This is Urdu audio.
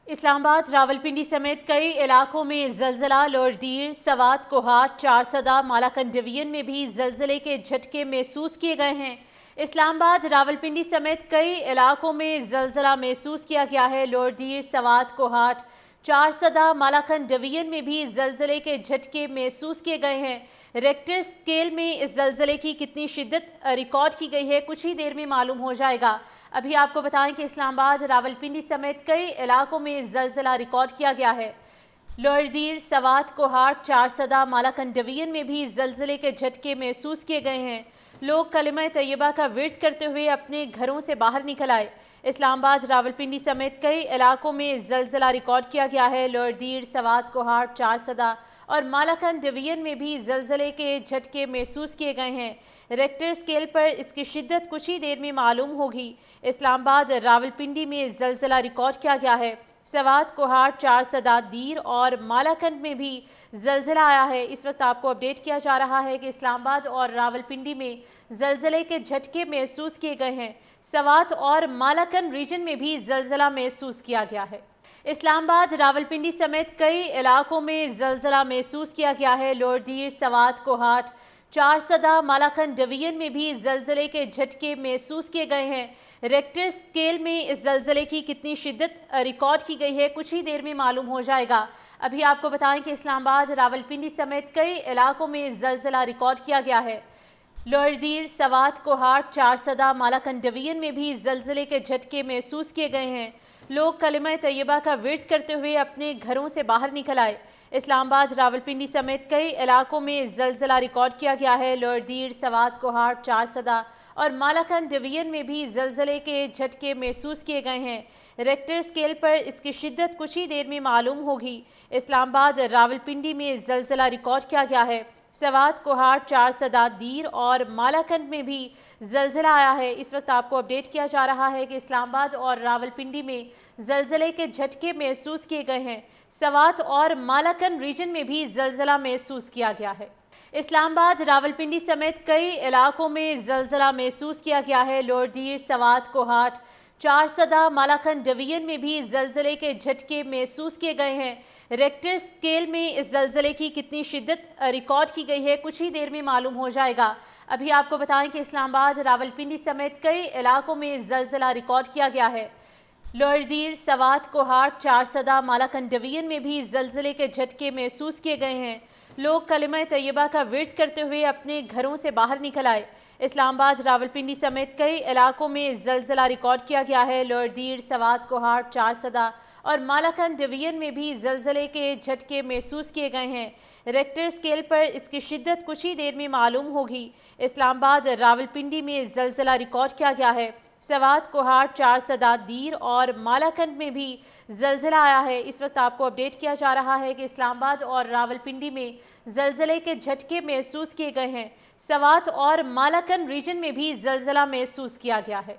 اسلام آباد راولپنڈی سمیت کئی علاقوں میں زلزلہ لوردیر سوات کوہاٹ چارسدہ مالاکنڈ ڈویژن میں بھی زلزلے کے جھٹکے محسوس کیے گئے ہیں۔ اسلام آباد راولپنڈی سمیت کئی علاقوں میں زلزلہ محسوس کیا گیا ہے۔ لوردیر سوات کوہاٹ چارسدہ مالاکنڈ ڈویژن میں بھی زلزلے کے جھٹکے محسوس کیے گئے ہیں۔ ریکٹر سکیل میں اس زلزلے کی کتنی شدت ریکارڈ کی گئی ہے کچھ ہی دیر میں معلوم ہو جائے گا۔ ابھی آپ کو بتائیں کہ اسلام آباد راولپنڈی سمیت کئی علاقوں میں زلزلہ ریکارڈ کیا گیا ہے۔ لوردیر سوات کوہاٹ چارسدہ مالاکنڈ ڈویژن میں بھی زلزلے کے جھٹکے محسوس کیے گئے ہیں۔ لوگ کلمہ طیبہ کا ورد کرتے ہوئے اپنے گھروں سے باہر نکل آئے۔ اسلام آباد راولپنڈی سمیت کئی علاقوں میں زلزلہ ریکارڈ کیا گیا ہے۔ لوردیر سوات کوہاٹ چارسدہ اور مالاکنڈ ڈویژن میں بھی زلزلے کے جھٹکے محسوس کیے گئے ہیں۔ ریکٹر سکیل پر اس کی شدت کچھ ہی دیر میں معلوم ہوگی۔ اسلام آباد راولپنڈی میں زلزلہ ریکارڈ کیا گیا ہے۔ سوات کوہاٹ چارسدہ دیر اور مالاکنڈ میں بھی زلزلہ آیا ہے۔ اس وقت آپ کو اپڈیٹ کیا جا رہا ہے کہ اسلام آباد اور راولپنڈی میں زلزلے کے جھٹکے محسوس کیے گئے ہیں۔ سوات اور مالاکنڈ ریجن میں بھی زلزلہ محسوس کیا گیا ہے۔ اسلام آباد راولپنڈی سمیت کئی علاقوں میں زلزلہ محسوس کیا گیا ہے۔ لوردیر سوات کوہاٹ چارسدہ مالاکنڈ ڈویژن میں بھی زلزلے کے جھٹکے محسوس کیے گئے ہیں۔ ریکٹر سکیل میں اس زلزلے کی کتنی شدت ریکارڈ کی گئی ہے کچھ ہی دیر میں معلوم ہو جائے گا۔ ابھی آپ کو بتائیں کہ اسلام آباد راولپنڈی سمیت کئی علاقوں میں زلزلہ ریکارڈ کیا گیا ہے۔ لوردیر سوات کوہاٹ چارسدہ مالاکنڈ ڈویژن میں بھی زلزلے کے جھٹکے محسوس کیے گئے ہیں۔ لوگ کلمہ طیبہ کا ورد کرتے ہوئے اپنے گھروں سے باہر نکل آئے۔ اسلام آباد راولپنڈی سمیت کئی علاقوں میں زلزلہ ریکارڈ کیا گیا ہے۔ لوردیر سوات کوہاٹ چارسدہ اور مالاکنڈ ڈویژن میں بھی زلزلے کے جھٹکے محسوس کیے گئے ہیں۔ ریکٹر سکیل پر اس کی شدت کچھ ہی دیر میں معلوم ہوگی۔ اسلام آباد راولپنڈی میں زلزلہ ریکارڈ کیا گیا ہے۔ سوات کوہاٹ چارسدہ دیر اور مالاکنڈ میں بھی زلزلہ آیا ہے۔ اس وقت آپ کو اپڈیٹ کیا جا رہا ہے کہ اسلام آباد اور راولپنڈی میں زلزلے کے جھٹکے محسوس کیے گئے ہیں۔ سوات اور مالاکنڈ ریجن میں بھی زلزلہ محسوس کیا گیا ہے۔ اسلام آباد راولپنڈی سمیت کئی علاقوں میں زلزلہ محسوس کیا گیا ہے۔ لوردیر سوات کوہاٹ چارسدہ مالاکنڈ ڈویژن میں بھی زلزلے کے جھٹکے محسوس کیے گئے ہیں۔ ریکٹر سکیل میں اس زلزلے کی کتنی شدت ریکارڈ کی گئی ہے کچھ ہی دیر میں معلوم ہو جائے گا۔ ابھی آپ کو بتائیں کہ اسلام آباد راولپنڈی سمیت کئی علاقوں میں زلزلہ ریکارڈ کیا گیا ہے۔ لوردیر سوات کوہاٹ چارسدہ مالاکنڈ ڈویژن میں بھی زلزلے کے جھٹکے محسوس کیے گئے ہیں۔ لوگ کلمہ طیبہ کا ورد کرتے ہوئے اپنے گھروں سے باہر نکل آئے۔ اسلام آباد راولپنڈی سمیت کئی علاقوں میں زلزلہ ریکارڈ کیا گیا ہے۔ لوردیر سوات کوہاٹ چارسدہ اور مالاکنڈ ڈویژن میں بھی زلزلے کے جھٹکے محسوس کیے گئے ہیں۔ ریکٹر سکیل پر اس کی شدت کچھ ہی دیر میں معلوم ہوگی۔ اسلام آباد راولپنڈی میں زلزلہ ریکارڈ کیا گیا ہے۔ سوات کوہاٹ چارسدہ دیر اور مالاکنڈ میں بھی زلزلہ آیا ہے۔ اس وقت آپ کو اپڈیٹ کیا جا رہا ہے کہ اسلام آباد اور راولپنڈی میں زلزلے کے جھٹکے محسوس کیے گئے ہیں۔ سوات اور مالاکنڈ ریجن میں بھی زلزلہ محسوس کیا گیا ہے۔